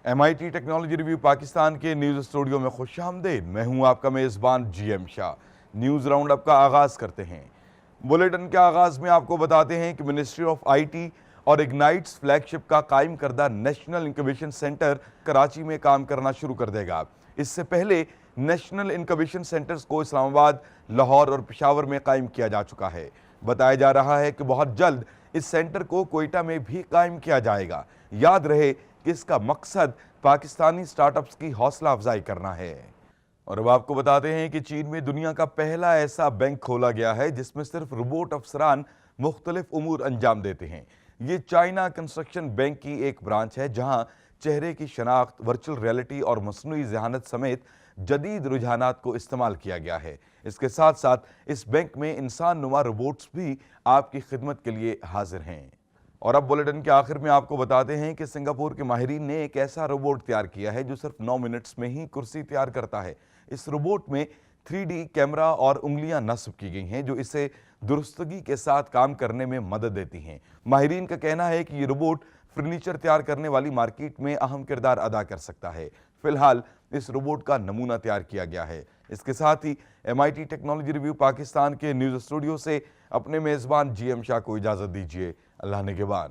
MIT technology review Pakistan के news studio में खुशामदीद। मैं हूं आपका मेज़बान GM Shah. News round up का आगाज़ करते हैं। बुलेटिन के आगाज़ में आपको बताते हैं कि मिनिस्ट्री ऑफ IT और इग्नाइट्स फ्लैगशिप का कायम करदा नेशनल इंक्यूबेशन सेंटर कराची में काम करना शुरू कर देगा। इससे पहले नेशनल इंक्यूबेशन सेंटर्स को इस्लामाबाद, लाहौर और पेशावर में कायम किया जा चुका है। बताया जा रहा है कि बहुत जल्द इस सेंटर को कोयटा में भी कायम किया जाएगा। याद रहे कि इसका मकसद पाकिस्तानी स्टार्टअप्स की हौसला अफजाई करना है। और अब आपको बताते हैं कि चीन में दुनिया का पहला ऐसा बैंक खोला गया है जिसमें सिर्फ रोबोट अफसरान मुख्तलिफ उमूर अंजाम देते हैं। ये चाइना कंस्ट्रक्शन बैंक की एक ब्रांच है जहां चेहरे की शनाख्त, वर्चुअल रियलिटी और मसनूई ज़हानत समेत जदीद रुझानात को इस्तेमाल किया गया है। इसके साथ साथ इस बैंक में इंसान नुमा रोबोट्स भी आपकी खिदमत के लिए हाजिर हैं। और अब बुलेटिन के आखिर में आपको बताते हैं कि सिंगापुर के माहिरीन ने एक ऐसा रोबोट तैयार किया है जो सिर्फ 9 मिनट्स में ही कुर्सी तैयार करता है। इस रोबोट में 3D कैमरा और उंगलियां नस्ब की गई हैं जो इसे दुरुस्तगी के साथ काम करने में मदद देती हैं। माहिरीन का कहना है कि ये रोबोट फर्नीचर तैयार करने वाली मार्केट में अहम किरदार अदा कर सकता है। फिलहाल इस रोबोट का नमूना तैयार किया गया है। इसके साथ ही MIT टेक्नोलॉजी रिव्यू पाकिस्तान के न्यूज़ स्टूडियो से अपने मेज़बान GM शाह को इजाज़त दीजिए। अल्लाह निगहबान।